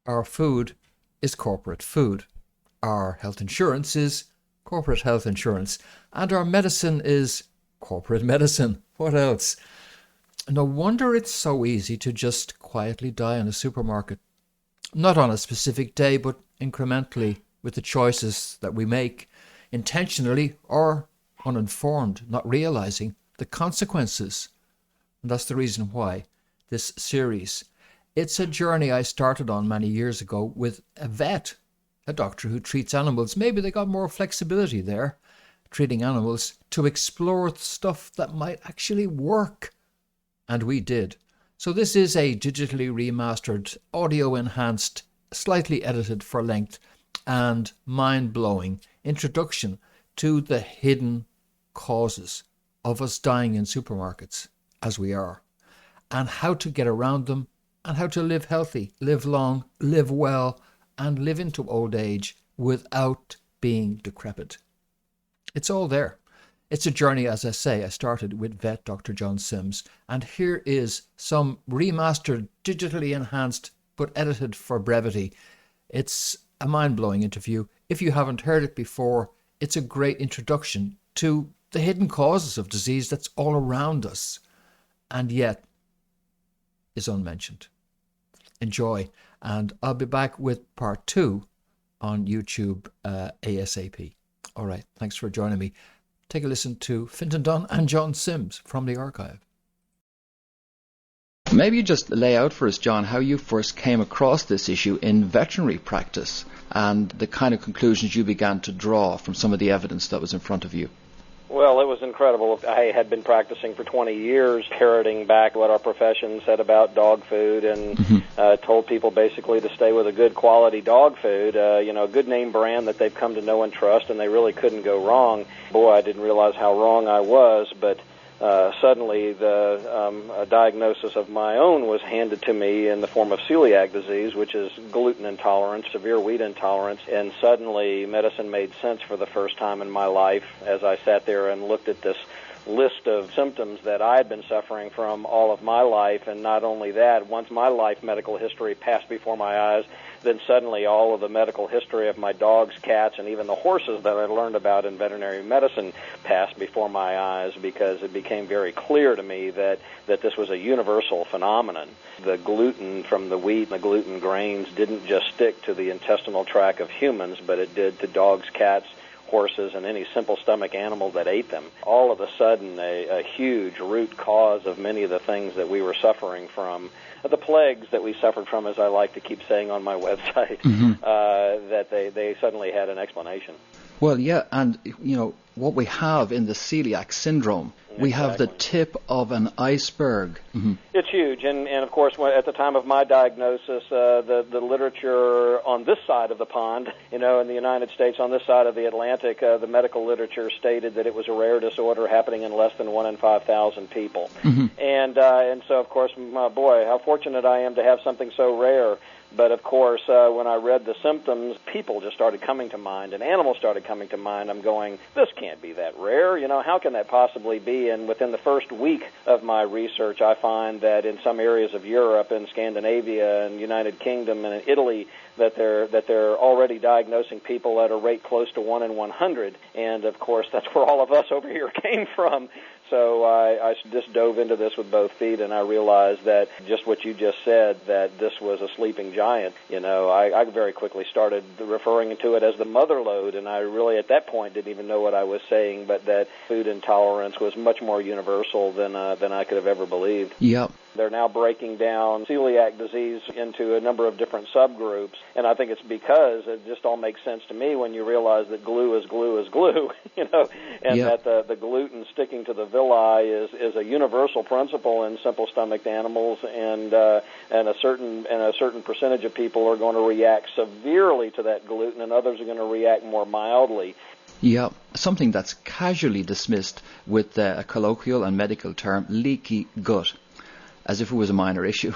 Our food is corporate food. Our health insurance is corporate health insurance. And our medicine is corporate medicine. What else? No wonder it's so easy to just quietly die in a supermarket. Not on a specific day, but incrementally with the choices that we make, intentionally or uninformed, not realizing the consequences. And that's the reason why this series. It's a journey I started on many years ago with a vet, a doctor who treats animals. Maybe they got more flexibility there, treating animals, to explore stuff that might actually work. And we did. So this is a digitally remastered, audio-enhanced, slightly edited for length, and mind-blowing introduction to the hidden causes of us dying in supermarkets, as we are, and how to get around them, and how to live healthy, live long, live well, and live into old age without being decrepit. It's all there. It's a journey, as I say. I started with vet Dr. John Symes, and here is some remastered, digitally enhanced, but edited for brevity. It's a mind-blowing interview. If you haven't heard it before, it's a great introduction to the hidden causes of disease that's all around us, and yet is unmentioned. Enjoy, and I'll be back with part 2 on YouTube ASAP. All right, thanks for joining me. Take a listen to Fintan Dunne and John Symes from the archive. Maybe you just lay out for us, John, how you first came across this issue in veterinary practice and the kind of conclusions you began to draw from some of the evidence that was in front of you. Well, it was incredible. I had been practicing for 20 years, parroting back what our profession said about dog food, and told people basically to stay with a good quality dog food, a good name brand that they've come to know and trust, and they really couldn't go wrong. Boy, I didn't realize how wrong I was, but suddenly a diagnosis of my own was handed to me in the form of celiac disease, which is gluten intolerance, severe wheat intolerance, and suddenly medicine made sense for the first time in my life as I sat there and looked at this list of symptoms that I had been suffering from all of my life. And not only that, once my life medical history passed before my eyes, then suddenly all of the medical history of my dogs, cats, and even the horses that I learned about in veterinary medicine passed before my eyes, because it became very clear to me that this was a universal phenomenon. The gluten from the wheat and the gluten grains didn't just stick to the intestinal tract of humans, but it did to dogs, cats, horses, and any simple stomach animal that ate them. All of a sudden, a huge root cause of many of the things that we were suffering from, the plagues that we suffered from, as I like to keep saying on my website, that they suddenly had an explanation. Well, yeah, and, what we have in the celiac syndrome, we have the tip of an iceberg. It's huge, and of course, at the time of my diagnosis, the literature on this side of the pond, in the United States, on this side of the Atlantic, the medical literature stated that it was a rare disorder happening in less than 1 in 5,000 people. And so, of course, boy, how fortunate I am to have something so rare. But, of course, when I read the symptoms, people just started coming to mind, and animals started coming to mind. I'm going, this can't be that rare. How can that possibly be? And within the first week of my research, I find that in some areas of Europe and Scandinavia and United Kingdom and in Italy, that they're already diagnosing people at a rate close to 1 in 100. And, of course, that's where all of us over here came from. So I just dove into this with both feet, and I realized that just what you just said, that this was a sleeping giant. I very quickly started referring to it as the mother lode, and I really at that point didn't even know what I was saying, but that food intolerance was much more universal than I could have ever believed. Yep. They're now breaking down celiac disease into a number of different subgroups, and I think it's because it just all makes sense to me when you realize that glue is glue is glue, and that the gluten sticking to the villi is a universal principle in simple-stomached animals, and a certain percentage of people are going to react severely to that gluten, and others are going to react more mildly. Yeah, something that's casually dismissed with a colloquial and medical term, leaky gut, as if it was a minor issue.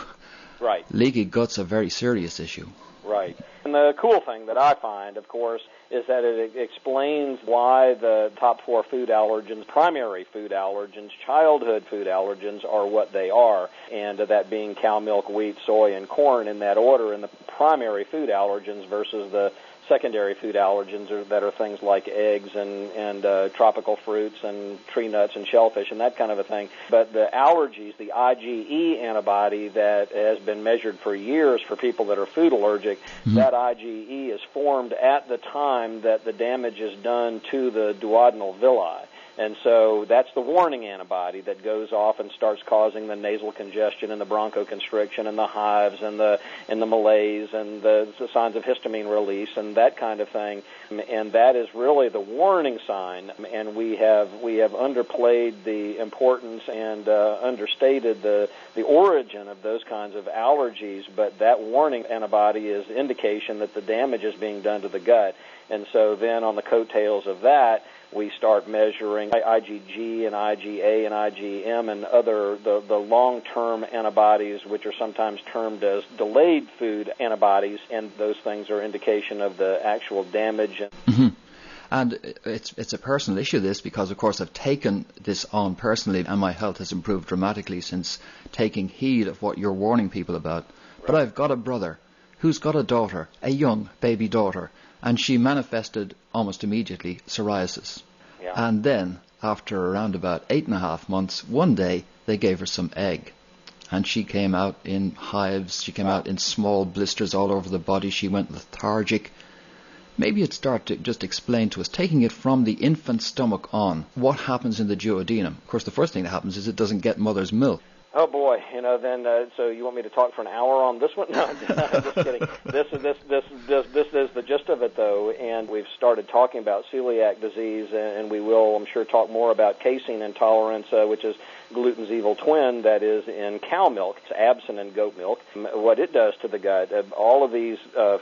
Right. Leaky gut's a very serious issue. Right. And the cool thing that I find, of course, is that it explains why the top 4 food allergens, primary food allergens, childhood food allergens, are what they are, and that being cow milk, wheat, soy, and corn in that order. And the primary food allergens versus the secondary food allergens that are things like eggs and tropical fruits and tree nuts and shellfish and that kind of a thing. But the allergies, the IgE antibody that has been measured for years for people that are food allergic, that IgE is formed at the time that the damage is done to the duodenal villi. And so that's the warning antibody that goes off and starts causing the nasal congestion and the bronchoconstriction and the hives and the malaise and the signs of histamine release and that kind of thing. And that is really the warning sign. And we have underplayed the importance and understated the origin of those kinds of allergies. But that warning antibody is indication that the damage is being done to the gut. And so then on the coattails of that, we start measuring IgG and IgA and IgM and other the long-term antibodies, which are sometimes termed as delayed food antibodies, and those things are indication of the actual damage. And it's a personal issue, this, because, of course, I've taken this on personally, and my health has improved dramatically since taking heed of what you're warning people about. Right. But I've got a brother who's got a daughter, a young baby daughter, and she manifested almost immediately psoriasis. Yeah. And then, after around about 8.5 months, one day they gave her some egg. And she came out in hives, she came out in small blisters all over the body, she went lethargic. Maybe you'd start to just explain to us, taking it from the infant stomach on, what happens in the duodenum. Of course, the first thing that happens is it doesn't get mother's milk. Oh boy, then so you want me to talk for an hour on this one? No, I'm just kidding. This is the gist of it, though, and we've started talking about celiac disease, and we will, I'm sure, talk more about casein intolerance, which is gluten's evil twin that is in cow milk. It's absent in goat milk. What it does to the gut, all of these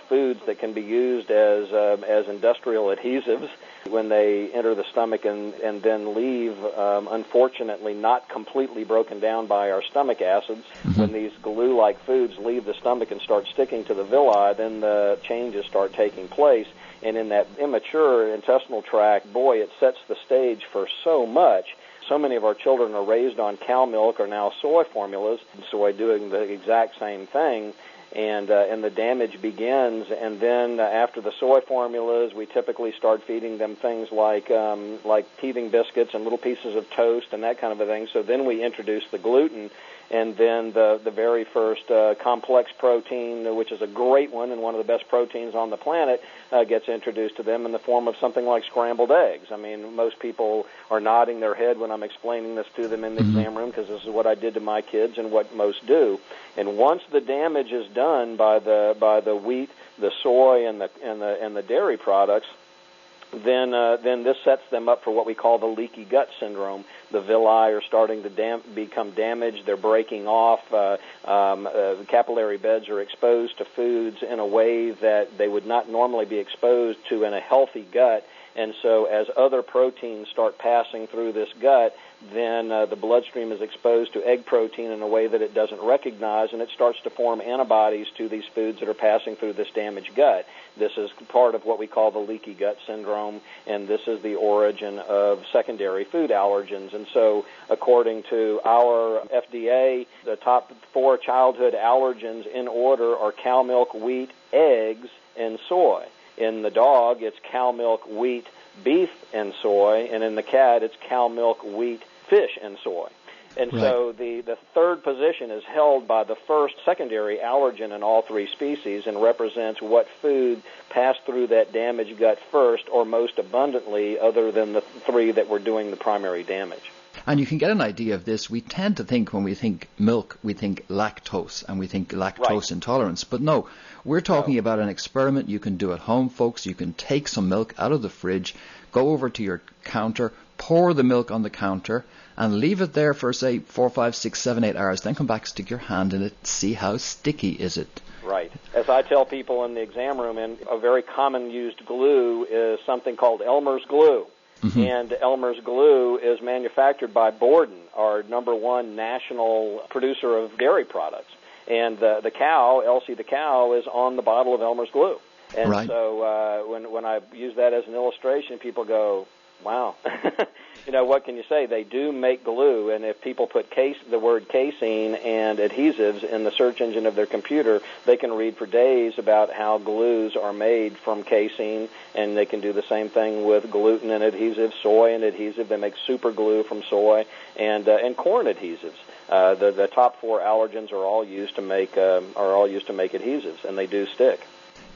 foods that can be used as industrial adhesives when they enter the stomach and then leave, unfortunately not completely broken down by our stomach acids. When these glue-like foods leave the stomach and start sticking to the villi, then the changes start taking place. And in that immature intestinal tract, boy, it sets the stage for so much. So many of our children are raised on cow milk or now soy formulas, soy doing the exact same thing, and the damage begins. And then after the soy formulas, we typically start feeding them things like teething biscuits and little pieces of toast and that kind of a thing. So then we introduce the gluten, and then the very first complex protein, which is a great one and one of the best proteins on the planet, gets introduced to them in the form of something like scrambled eggs. I mean, most people are nodding their head when I'm explaining this to them in the exam room, because this is what I did to my kids and what most do. And once the damage is done by the wheat, the soy, and the dairy products, then this sets them up for what we call the leaky gut syndrome. The villi are starting to become damaged. They're breaking off. Capillary beds are exposed to foods in a way that they would not normally be exposed to in a healthy gut. And so as other proteins start passing through this gut, then the bloodstream is exposed to egg protein in a way that it doesn't recognize, and it starts to form antibodies to these foods that are passing through this damaged gut. This is part of what we call the leaky gut syndrome, and this is the origin of secondary food allergens. And so according to our FDA, the top 4 childhood allergens in order are cow milk, wheat, eggs, and soy. In the dog, it's cow milk, wheat, beef, and soy, and in the cat, it's cow milk, wheat, fish, and soy. And right. So the third position is held by the first secondary allergen in all 3 species and represents what food passed through that damaged gut first or most abundantly, other than the 3 that were doing the primary damage. And you can get an idea of this. We tend to think, when we think milk, we think lactose, and we think lactose intolerance. But no, we're talking about an experiment you can do at home, folks. You can take some milk out of the fridge, go over to your counter, pour the milk on the counter, and leave it there for, say, 4, 5, 6, 7, 8 hours. Then come back, stick your hand in it, see how sticky is it. Right. As I tell people in the exam room, and a very common used glue is something called Elmer's glue. And Elmer's glue is manufactured by Borden, our #1 national producer of dairy products. And the cow, Elsie the cow, is on the bottle of Elmer's glue. And so when I use that as an illustration, people go, wow. What can you say? They do make glue, and if people put the word casein and adhesives in the search engine of their computer, they can read for days about how glues are made from casein, and they can do the same thing with gluten and adhesive, soy and adhesive. They make super glue from soy and corn adhesives. The top 4 allergens are all used to make adhesives, and they do stick.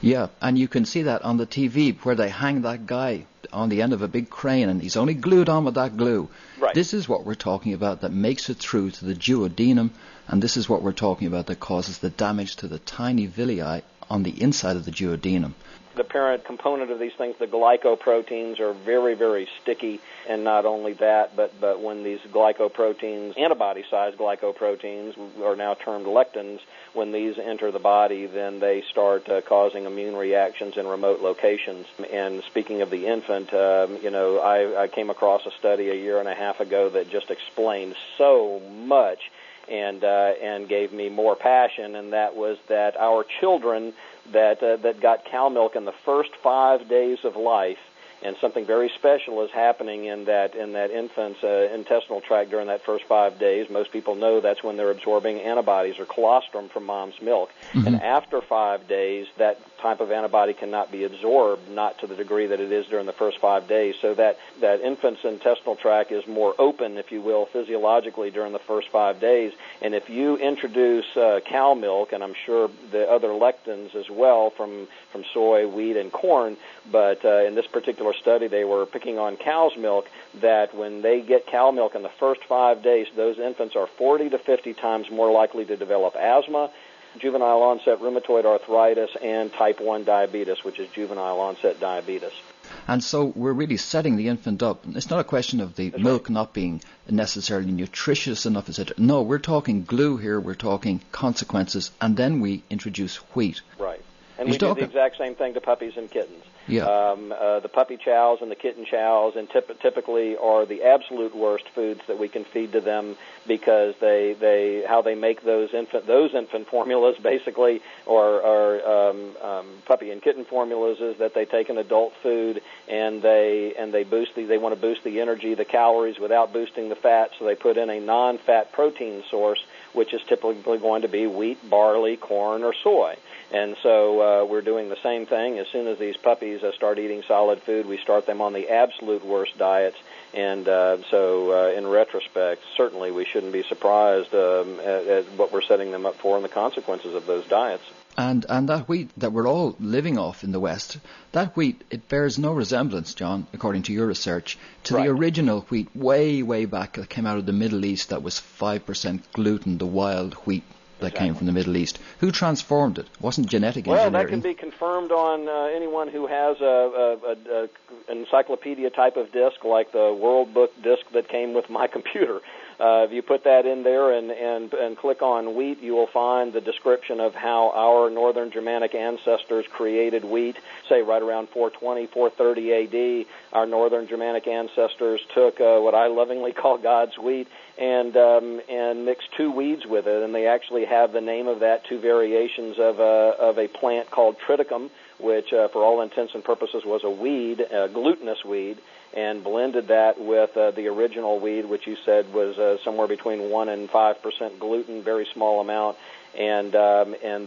Yeah, and you can see that on the TV where they hang that guy on the end of a big crane and he's only glued on with that glue. Right. This is what we're talking about that makes it through to the duodenum, and this is what we're talking about that causes the damage to the tiny villi on the inside of the duodenum. The parent component of these things, the glycoproteins, are very, very sticky. And not only that, but when these glycoproteins, antibody-sized glycoproteins, are now termed lectins, when these enter the body, then they start causing immune reactions in remote locations. And speaking of the infant, I came across a study a year and a half ago that just explained so much and gave me more passion, and that was that our children that got cow milk in the first 5 days of life, and something very special is happening in that infant's intestinal tract during that first 5 days. Most people know that's when they're absorbing antibodies or colostrum from mom's milk. Mm-hmm. And after 5 days, that type of antibody cannot be absorbed, not to the degree that it is during the first 5 days. So that infant's intestinal tract is more open, if you will, physiologically during the first 5 days. And if you introduce cow milk, and I'm sure the other lectins as well from soy, wheat, and corn, but in this particular study they were picking on cow's milk, that when they get cow milk in the first 5 days, those infants are 40 to 50 times more likely to develop asthma, juvenile onset rheumatoid arthritis, and type 1 diabetes, which is juvenile onset diabetes. And so we're really setting the infant up. It's not a question of the milk not being necessarily nutritious enough, etc. No, we're talking glue here, we're talking consequences, and then we introduce wheat. Right. And we do the exact same thing to puppies and kittens. Yeah. The puppy chows and the kitten chows, and typically are the absolute worst foods that we can feed to them, because how they make those infant formulas basically, or puppy and kitten formulas, is that they take an adult food and they want to boost the energy, the calories, without boosting the fat, so they put in a non-fat protein source, which is typically going to be wheat, barley, corn, or soy. And so we're doing the same thing. As soon as these puppies start eating solid food, we start them on the absolute worst diets. And so in retrospect, certainly we shouldn't be surprised at what we're setting them up for and the consequences of those diets. And that wheat that we're all living off in the West, that wheat, it bears no resemblance, John, according to your research, to the original wheat way, way back that came out of the Middle East that was 5% gluten, the wild wheat that came from the Middle East. Who transformed it? It wasn't genetic engineering. Well, that can be confirmed on anyone who has an encyclopedia type of disc, like the World Book disc that came with my computer. If you put that in there and click on wheat, you will find the description of how our northern Germanic ancestors created wheat, say right around 420, 430 AD. Our northern Germanic ancestors took what I lovingly call God's wheat and mixed two weeds with it, and they actually have the name of that, two variations of a plant called triticum, which for all intents and purposes was a weed, a glutinous weed, and blended that with the original weed, which you said was somewhere between 1 and 5% gluten, very small amount, and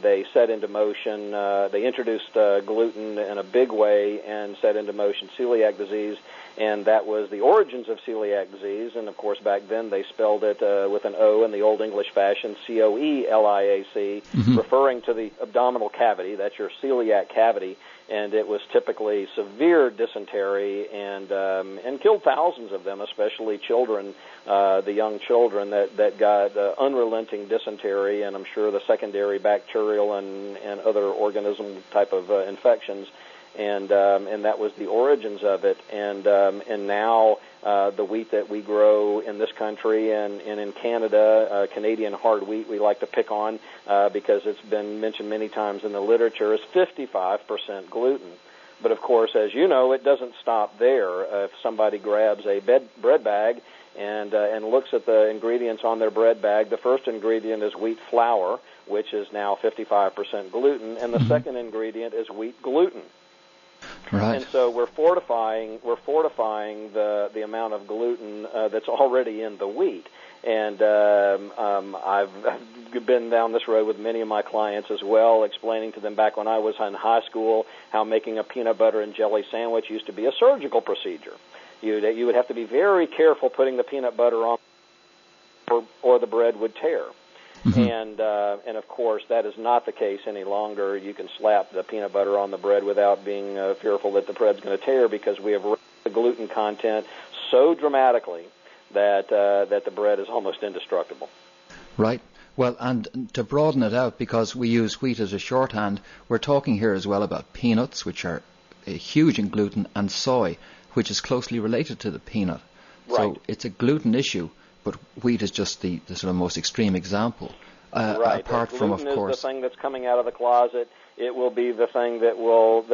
they set into motion, they introduced gluten in a big way and set into motion celiac disease, and that was the origins of celiac disease. And of course back then they spelled it with an O in the Old English fashion, COELIAC, referring to the abdominal cavity, that's your celiac cavity. And it was typically severe dysentery and killed thousands of them, especially children, the young children that got unrelenting dysentery, and I'm sure the secondary bacterial and other organism type of infections, and that was the origins of it. And now the wheat that we grow in this country and in Canada, Canadian hard wheat we like to pick on because it's been mentioned many times in the literature, is 55% gluten. But of course, as you know, it doesn't stop there. If somebody grabs a bread bag and looks at the ingredients on their bread bag, the first ingredient is wheat flour, which is now 55% gluten, and the second ingredient is wheat gluten. Right. And so we're fortifying the amount of gluten that's already in the wheat. And I've been down this road with many of my clients as well, explaining to them back when I was in high school how making a peanut butter and jelly sandwich used to be a surgical procedure. You would have to be very careful putting the peanut butter on, or the bread would tear. And of course, that is not the case any longer. You can slap the peanut butter on the bread without being fearful that the bread's going to tear, because we have raised the gluten content so dramatically that the bread is almost indestructible. Right. Well, and to broaden it out, because we use wheat as a shorthand, we're talking here as well about peanuts, which are huge in gluten, and soy, which is closely related to the peanut. Right. So it's a gluten issue, but wheat is just the sort of most extreme example. Right. Apart from, of gluten course, is the thing that's coming out of the closet. It will be the thing that will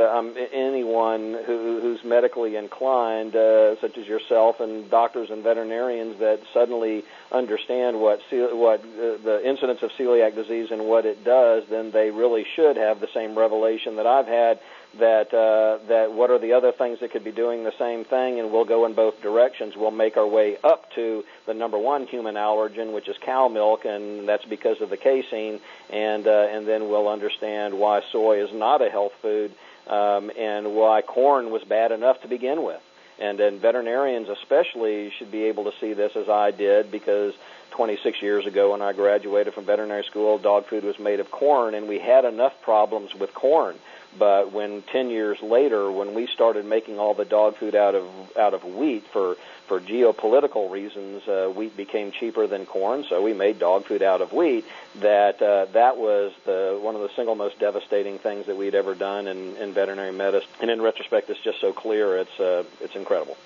anyone who's medically inclined, such as yourself and doctors and veterinarians, that suddenly understand what the incidence of celiac disease and what it does, then they really should have the same revelation that I've had. That what are the other things that could be doing the same thing, and we'll go in both directions. We'll make our way up to the number one human allergen, which is cow milk, and that's because of the casein, and then we'll understand why soy is not a health food, and why corn was bad enough to begin with. And then veterinarians especially should be able to see this as I did, because 26 years ago when I graduated from veterinary school, dog food was made of corn, and we had enough problems with corn. But when 10 years later, when we started making all the dog food out of wheat for geopolitical reasons, wheat became cheaper than corn, so we made dog food out of wheat. That was one of the single most devastating things that we'd ever done in veterinary medicine. And in retrospect, it's just so clear. It's incredible.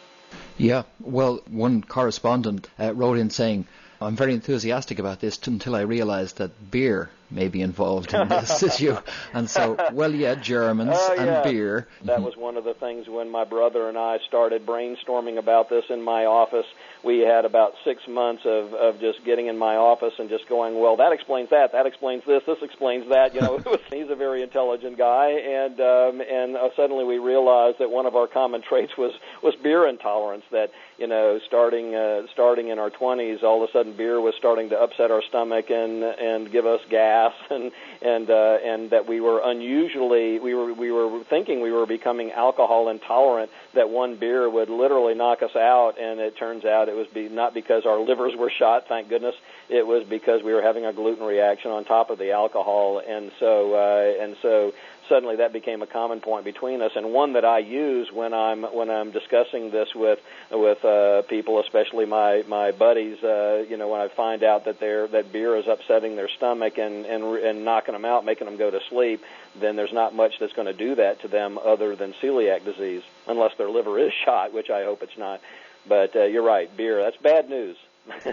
Yeah. Well, one correspondent wrote in saying, I'm very enthusiastic about this until I realized that beer may be involved in this issue. And so, well, yeah, Germans and beer. That was one of the things when my brother and I started brainstorming about this in my office. We had about 6 months of just getting in my office and just going, well, that explains that explains this explains that. You know, he's a very intelligent guy, and suddenly we realized that one of our common traits was beer intolerance. That, you know, starting in our 20s, all of a sudden beer was starting to upset our stomach and give us gas, and that we were we were thinking we were becoming alcohol intolerant, that one beer would literally knock us out, and it turns out it was not because our livers were shot, thank goodness. It was because we were having a gluten reaction on top of the alcohol, and so suddenly that became a common point between us, and one that I use when I'm discussing this with people, especially my buddies. You know, when I find out that beer is upsetting their stomach and knocking them out, making them go to sleep, then there's not much that's going to do that to them other than celiac disease, unless their liver is shot, which I hope it's not. But you're right, beer, that's bad news.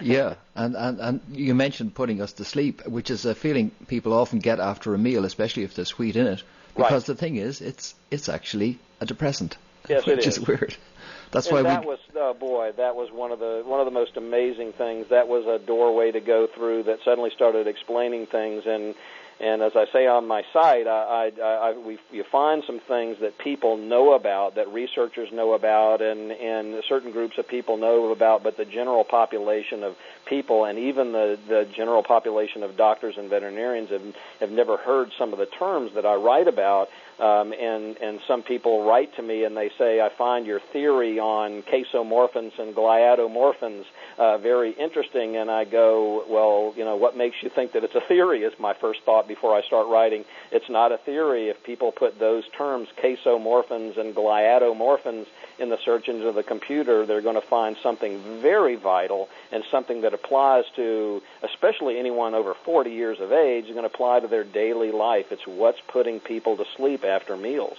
Yeah, and you mentioned putting us to sleep, which is a feeling people often get after a meal, especially if there's wheat in it. Because the thing is, it's actually a depressant, yes, which is weird. That's and why that was one of the most amazing things. That was a doorway to go through that suddenly started explaining things. And as I say on my site, you find some things that people know about, that researchers know about, and certain groups of people know about, but the general population of people, and even the general population of doctors and veterinarians have never heard some of the terms that I write about. And some people write to me and they say, I find your theory on casomorphins and gliadomorphins very interesting. And I go, well, you know, what makes you think that it's a theory is my first thought before I start writing. It's not a theory. If people put those terms, casomorphins and gliadomorphins, in the search engine of the computer, they're going to find something very vital and something that applies to, especially anyone over 40 years of age, is going to apply to their daily life. It's what's putting people to sleep after meals.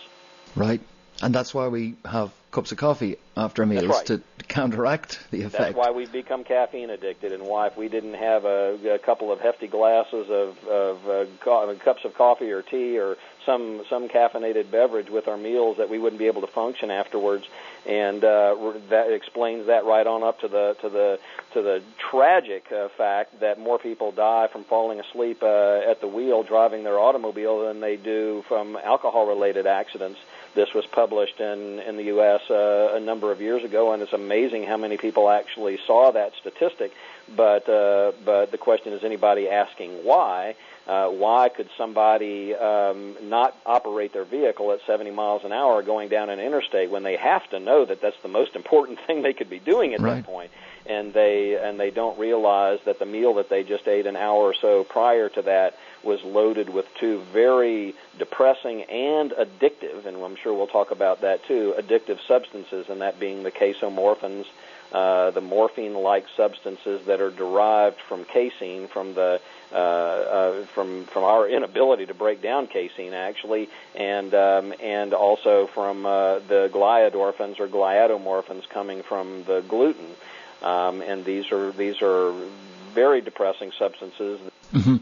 Right. And that's why we have cups of coffee after meals to counteract the effect. That's why we've become caffeine addicted, and why if we didn't have a couple of hefty glasses of cups of coffee or tea or some caffeinated beverage with our meals, that we wouldn't be able to function afterwards. And that explains that right on up to the tragic fact that more people die from falling asleep at the wheel driving their automobile than they do from alcohol-related accidents. This was published in the U.S. A number of years ago, and it's amazing how many people actually saw that statistic. But the question is, anybody asking why? Why could somebody not operate their vehicle at 70 miles an hour going down an interstate when they have to know that that's the most important thing they could be doing at that point? And they don't realize that the meal that they just ate an hour or so prior to that was loaded with two very depressing and addictive, and I'm sure we'll talk about that too, addictive substances, and that being the casomorphins, the morphine-like substances that are derived from casein, from the from our inability to break down casein, actually, and also from the gliadorphins or gliadomorphins coming from the gluten, and these are very depressing substances. Mm-hmm.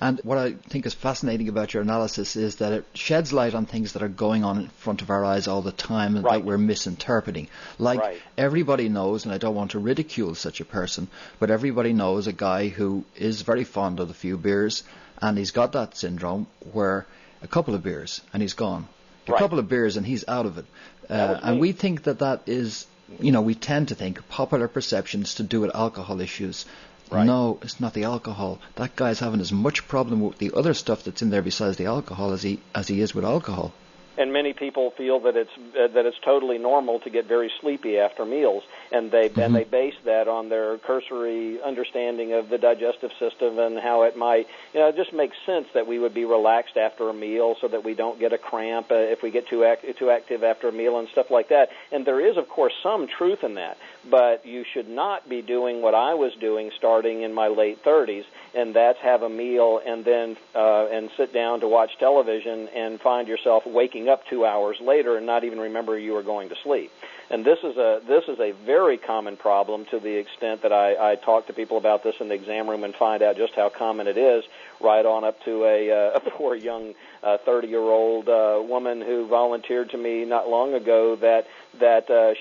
And what I think is fascinating about your analysis is that it sheds light on things that are going on in front of our eyes all the time and that we're misinterpreting. Like everybody knows, and I don't want to ridicule such a person, but everybody knows a guy who is very fond of a few beers, and he's got that syndrome where a couple of beers and he's gone. A couple of beers and he's out of it. And we think that is, we tend to think popular perceptions to do with alcohol issues. Right. No, it's not the alcohol. That guy's having as much problem with the other stuff that's in there besides the alcohol as he is with alcohol. And many people feel that it's totally normal to get very sleepy after meals, and they base that on their cursory understanding of the digestive system and how it might, it just makes sense that we would be relaxed after a meal so that we don't get a cramp if we get too active after a meal and stuff like that. And there is, of course, some truth in that, but you should not be doing what I was doing starting in my late 30s, and that's have a meal and then and sit down to watch television and find yourself waking up 2 hours later and not even remember you were going to sleep. And this is a very common problem, to the extent that I talk to people about this in the exam room and find out just how common it is, right on up to a poor young 30-year-old woman who volunteered to me not long ago that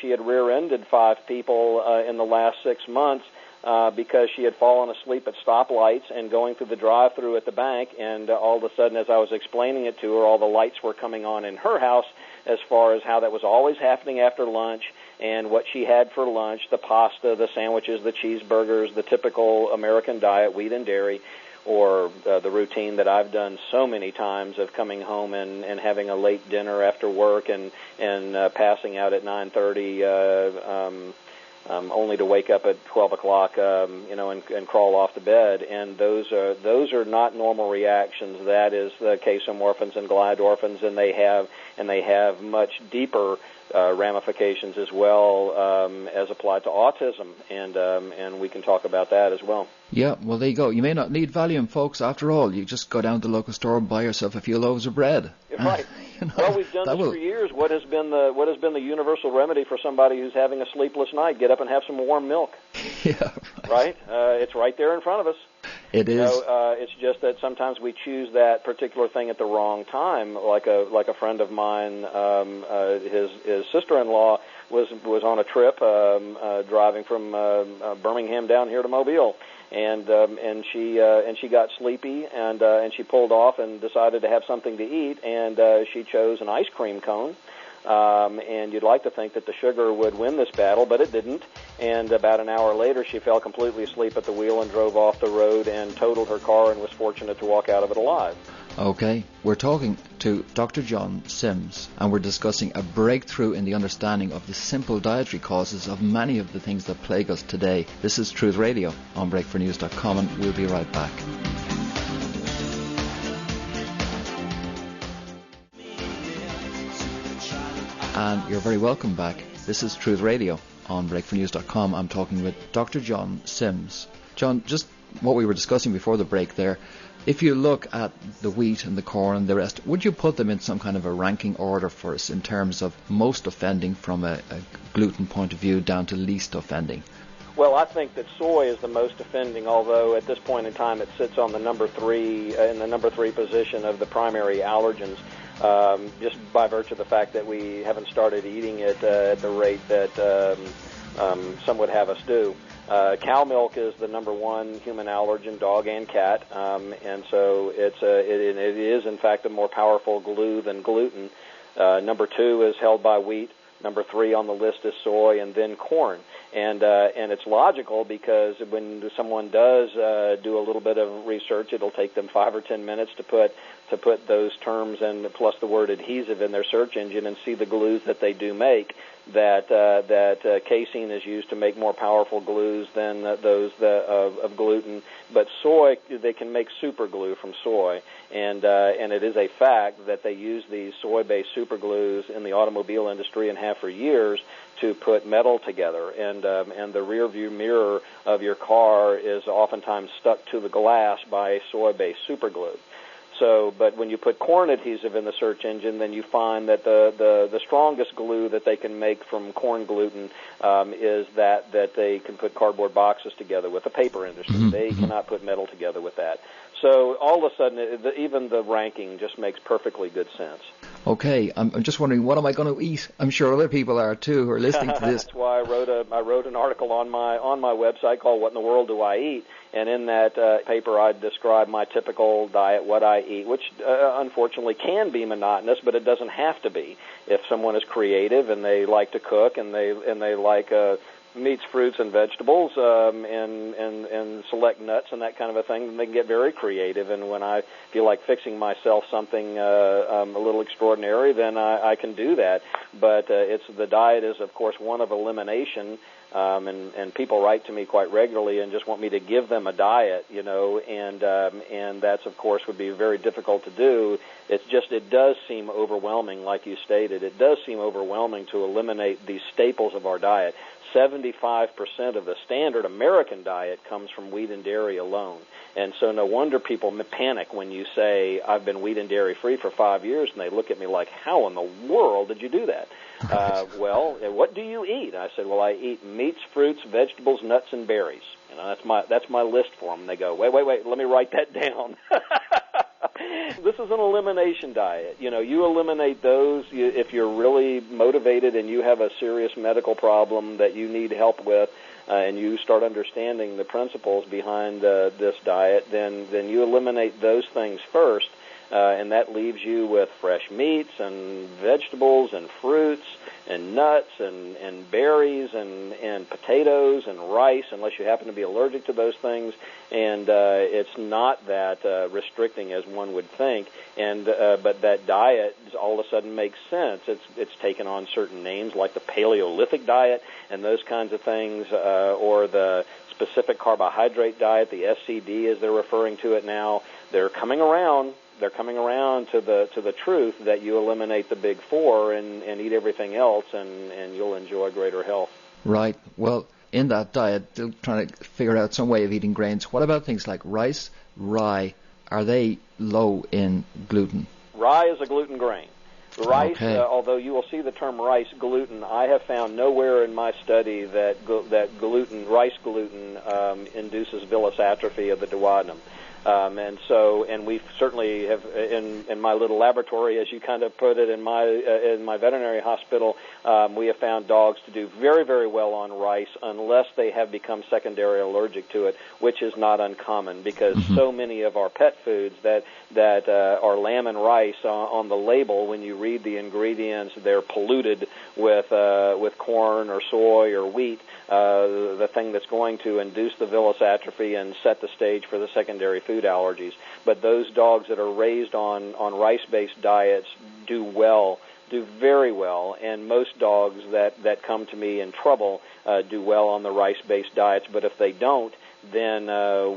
she had rear-ended 5 people in the last 6 months because she had fallen asleep at stoplights and going through the drive-thru at the bank, and all of a sudden, as I was explaining it to her, all the lights were coming on in her house as far as how that was always happening after lunch, and what she had for lunch, the pasta, the sandwiches, the cheeseburgers, the typical American diet, wheat and dairy, or the routine that I've done so many times of coming home and having a late dinner after work and passing out at 9:30, only to wake up at 12 o'clock, and crawl off the bed. And those are not normal reactions. That is the casomorphins and gliadorphins, and they have much deeper ramifications as well as applied to autism, and we can talk about that as well. Yeah, well, there you go. You may not need Valium, folks. After all, you just go down to the local store and buy yourself a few loaves of bread. Right. Well, we've done this for years. What has been the universal remedy for somebody who's having a sleepless night? Get up and have some warm milk. Yeah. Right. It's right there in front of us. It is. It's just that sometimes we choose that particular thing at the wrong time. Like a friend of mine, his sister-in-law was on a trip driving from Birmingham down here to Mobile. And she got sleepy and she pulled off and decided to have something to eat, and she chose an ice cream cone. And you'd like to think that the sugar would win this battle, but it didn't. And about an hour later, she fell completely asleep at the wheel and drove off the road and totaled her car and was fortunate to walk out of it alive. Okay, we're talking to Dr. John Symes, and we're discussing a breakthrough in the understanding of the simple dietary causes of many of the things that plague us today. This is Truth Radio on breakfornews.com, and we'll be right back. And you're very welcome back. This is Truth Radio on breakfornews.com. I'm talking with Dr. John Symes. John, just what we were discussing before the break there, If you look at the wheat and the corn and the rest, would you put them in some kind of a ranking order for us in terms of most offending from a gluten point of view down to least offending? Well, I think that soy is the most offending, although at this point in time it sits on the number three position of the primary allergens, just by virtue of the fact that we haven't started eating it at the rate that some would have us do. Cow milk is the number one human allergen, dog and cat, and so it is in fact a more powerful glue than gluten. Number two is held by wheat. Number three on the list is soy, and then corn. And it's logical because when someone does do a little bit of research, it'll take them 5 or 10 minutes to put those terms and plus the word adhesive in their search engine and see the glues that they do make. That casein is used to make more powerful glues than those of gluten. But soy, they can make super glue from soy, and it is a fact that they use these soy-based super glues in the automobile industry and have for years to put metal together, and the rear view mirror of your car is oftentimes stuck to the glass by soy-based super glue. So, but when you put corn adhesive in the search engine, then you find that the strongest glue that they can make from corn gluten is that they can put cardboard boxes together with the paper industry. Mm-hmm. They cannot put metal together with that. So all of a sudden, even the ranking just makes perfectly good sense. Okay, I'm just wondering, what am I going to eat? I'm sure other people are too who are listening to this. That's why I wrote an article on my website called "What in the World Do I Eat?" And in that paper, I describe my typical diet, what I eat, which unfortunately can be monotonous, but it doesn't have to be. If someone is creative and they like to cook and they like meats, fruits, and vegetables, and select nuts and that kind of a thing, then they can get very creative. And when I feel like fixing myself something a little extraordinary, then I can do that. But the diet is, of course, one of elimination. And people write to me quite regularly and just want me to give them a diet, and that's, of course, would be very difficult to do. It does seem overwhelming, like you stated. It does seem overwhelming to eliminate these staples of our diet. 75% of the standard American diet comes from wheat and dairy alone. And so no wonder people panic when you say, I've been wheat and dairy free for 5 years, and they look at me like, how in the world did you do that? Well, what do you eat? I said, well, I eat meats, fruits, vegetables, nuts, and berries. That's my list for them. And they go, wait, let me write that down. This is an elimination diet. You eliminate those if you're really motivated and you have a serious medical problem that you need help with, and you start understanding the principles behind this diet, then you eliminate those things first, and that leaves you with fresh meats and vegetables and fruits and nuts and berries and potatoes and rice, unless you happen to be allergic to those things. And it's not that restricting as one would think. And but that diet all of a sudden makes sense. It's taken on certain names like the Paleolithic diet and those kinds of things, or the specific carbohydrate diet, the SCD as they're referring to it now. They're coming around. They're coming around to the truth that you eliminate the big four and eat everything else, and you'll enjoy greater health. Right. Well, in that diet, they're trying to figure out some way of eating grains. What about things like rice, rye? Are they low in gluten? Rye is a gluten grain. Rice, okay. Although you will see the term rice gluten, I have found nowhere in my study that rice gluten induces villus atrophy of the duodenum. And we certainly have in my little laboratory, as you kind of put it, in my veterinary hospital, we have found dogs to do very, very well on rice unless they have become secondary allergic to it, which is not uncommon because so many of our pet foods that are lamb and rice on the label, when you read the ingredients, they're polluted with corn or soy or wheat, the thing that's going to induce the villus atrophy and set the stage for the secondary food allergies. But those dogs that are raised on rice-based diets do very well, and most dogs that come to me in trouble do well on the rice-based diets. But if they don't, then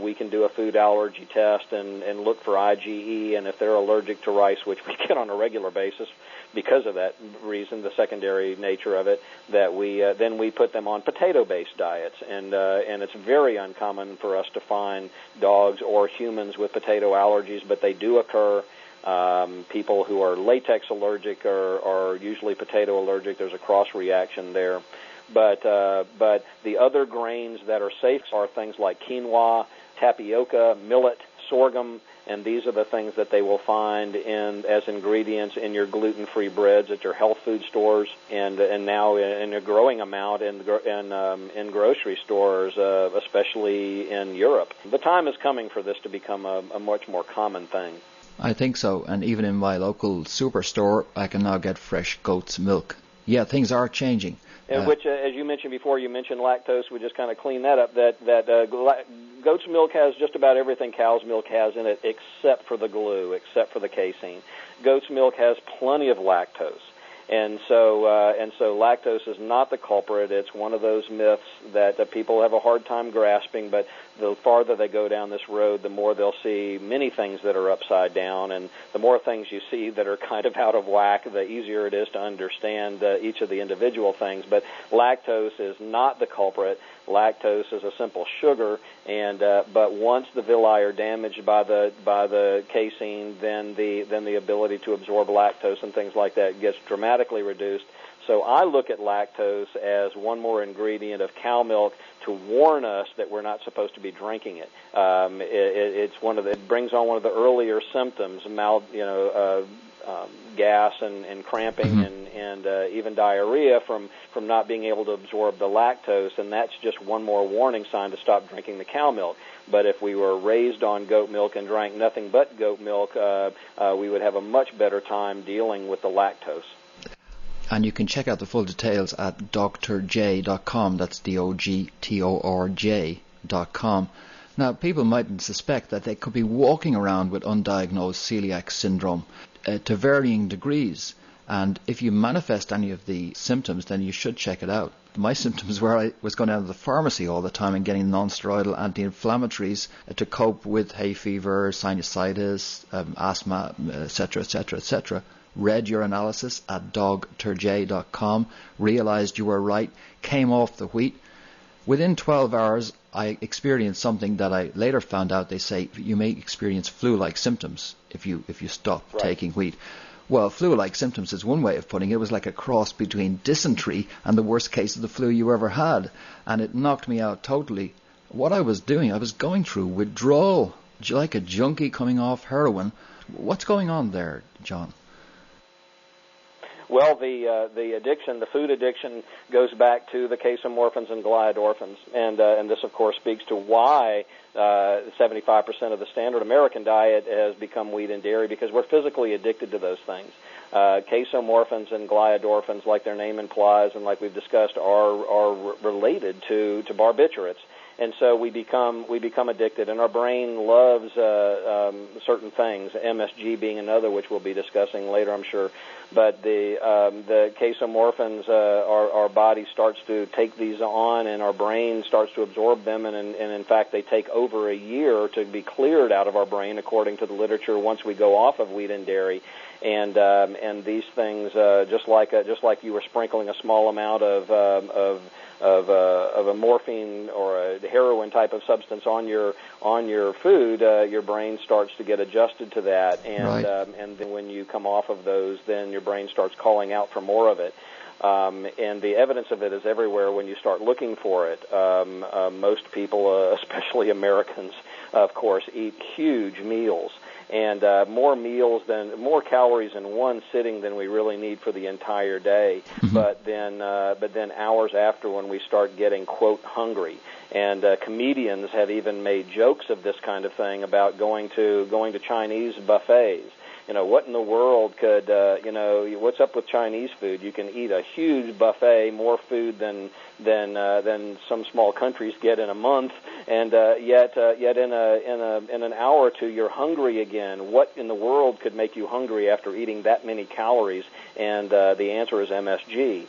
we can do a food allergy test and look for IgE, and if they're allergic to rice, which we get on a regular basis because of that reason, the secondary nature of it, that then we put them on potato-based diets, and it's very uncommon for us to find dogs or humans with potato allergies, but they do occur. People who are latex allergic are usually potato allergic. There's a cross reaction there. But the other grains that are safe are things like quinoa, tapioca, millet, sorghum, and these are the things that they will find as ingredients in your gluten-free breads at your health food stores, and now in a growing amount in grocery stores, especially in Europe. The time is coming for this to become a much more common thing. I think so, and even in my local superstore, I can now get fresh goat's milk. Yeah, things are changing. Which, as you mentioned before, you mentioned lactose. We just kind of clean that up. Goat's milk has just about everything cow's milk has in it, except for the glue, except for the casein. Goat's milk has plenty of lactose, and so lactose is not the culprit. It's one of those myths that people have a hard time grasping. But the farther they go down this road, the more they'll see many things that are upside down, and the more things you see that are kind of out of whack, the easier it is to understand each of the individual things. But lactose is not the culprit. Lactose is a simple sugar, and but once the villi are damaged by the casein, then the ability to absorb lactose and things like that gets dramatically reduced. So I look at lactose as one more ingredient of cow milk to warn us that we're not supposed to be drinking it. It brings on one of the earlier symptoms, gas and cramping and even diarrhea from not being able to absorb the lactose, and that's just one more warning sign to stop drinking the cow milk. But if we were raised on goat milk and drank nothing but goat milk, we would have a much better time dealing with the lactose. And you can check out the full details at drj.com. That's DOGTORJ.com. Now, people mightn't suspect that they could be walking around with undiagnosed celiac syndrome to varying degrees. And if you manifest any of the symptoms, then you should check it out. My symptoms were I was going down to the pharmacy all the time and getting non-steroidal anti-inflammatories to cope with hay fever, sinusitis, asthma, etc., etc., etc. Read your analysis at drj.com, realized you were right, came off the wheat. Within 12 hours, I experienced something that I later found out they say you may experience flu-like symptoms if you stop taking wheat. Well, flu-like symptoms is one way of putting it. It was like a cross between dysentery and the worst case of the flu you ever had, and it knocked me out totally. What I was doing, I was going through withdrawal, like a junkie coming off heroin. What's going on there, John? Well, the addiction, the food addiction, goes back to the casomorphins and gliadorphins, and this, of course, speaks to why 75% of the standard American diet has become wheat and dairy, because we're physically addicted to those things. Casomorphins and gliadorphins, like their name implies, and like we've discussed, are related to barbiturates. And so we become addicted, and our brain loves certain things, MSG being another, which we'll be discussing later, I'm sure. But the casomorphins, our body starts to take these on, and our brain starts to absorb them, and in fact they take over a year to be cleared out of our brain, according to the literature, once we go off of wheat and dairy. And these things, just like you were sprinkling a small amount of a morphine or a heroin type of substance on your food, your brain starts to get adjusted to that, and then when you come off of those, then your brain starts calling out for more of it. And the evidence of it is everywhere when you start looking for it. Most people, especially Americans, of course, eat huge meals. And more calories in one sitting than we really need for the entire day. Mm-hmm. But then hours after, when we start getting, quote, hungry, and comedians have even made jokes of this kind of thing about going to Chinese buffets. What in the world could, what's up with Chinese food? You can eat a huge buffet, more food than some small countries get in a month, and yet in an hour or two you're hungry again. What in the world could make you hungry after eating that many calories? And the answer is MSG,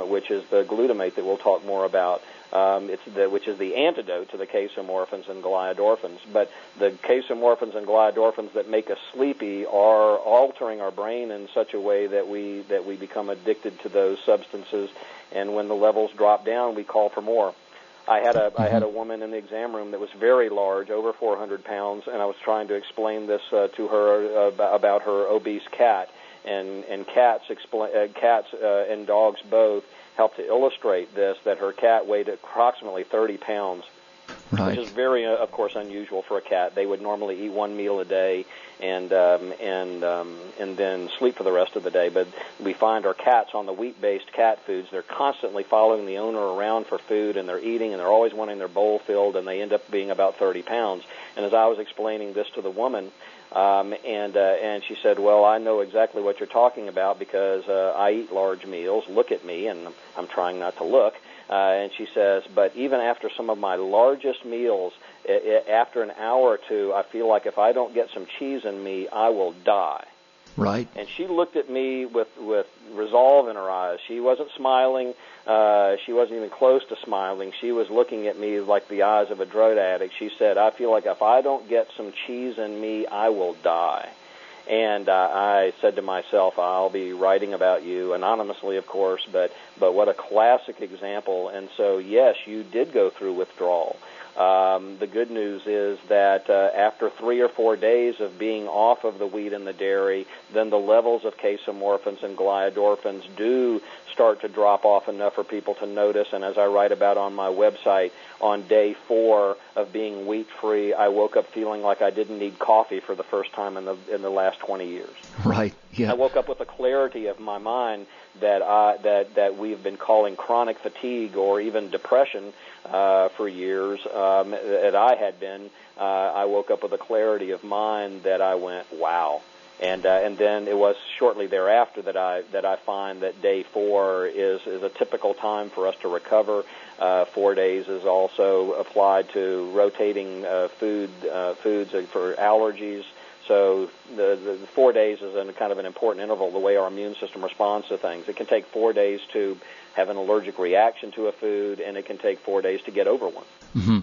which is the glutamate that we'll talk more about. which is the antidote to the casomorphins and gliadorphins. But the casomorphins and gliadorphins that make us sleepy are altering our brain in such a way that we become addicted to those substances, and when the levels drop down, we call for more. I had a woman in the exam room that was very large, over 400 pounds, and I was trying to explain this to her about her obese cat. And cats and dogs both help to illustrate this, that her cat weighed approximately 30 pounds, right, which is very, of course, unusual for a cat. They would normally eat one meal a day and then sleep for the rest of the day. But we find our cats on the wheat-based cat foods. They're constantly following the owner around for food, and they're eating, and they're always wanting their bowl filled, and they end up being about 30 pounds. And as I was explaining this to the woman, and she said, well, I know exactly what you're talking about because I eat large meals. Look at me, and I'm trying not to look. And she says, but even after some of my largest meals, after an hour or two, I feel like if I don't get some cheese in me, I will die. Right. And she looked at me with resolve in her eyes. She wasn't smiling. She wasn't even close to smiling. She was looking at me like the eyes of a drug addict. She said, I feel like if I don't get some cheese in me, I will die. And I said to myself, I'll be writing about you, anonymously, of course, but what a classic example. And so, yes, you did go through withdrawal. The good news is that after 3 or 4 days of being off of the wheat and the dairy, then the levels of casomorphins and gliadorphins do start to drop off enough for people to notice. And as I write about on my website, on day 4 of being wheat-free, I woke up feeling like I didn't need coffee for the first time in the last 20 years. Right. Yeah. I woke up with a clarity of my mind that we've been calling chronic fatigue or even depression for years, that I had been. I woke up with a clarity of mind that I went, wow. And then it was shortly thereafter that I find that day 4 is a typical time for us to recover. 4 days is also applied to rotating foods for allergies. So the 4 days is kind of an important interval, the way our immune system responds to things. It can take 4 days to have an allergic reaction to a food, and it can take 4 days to get over one. Mm-hmm.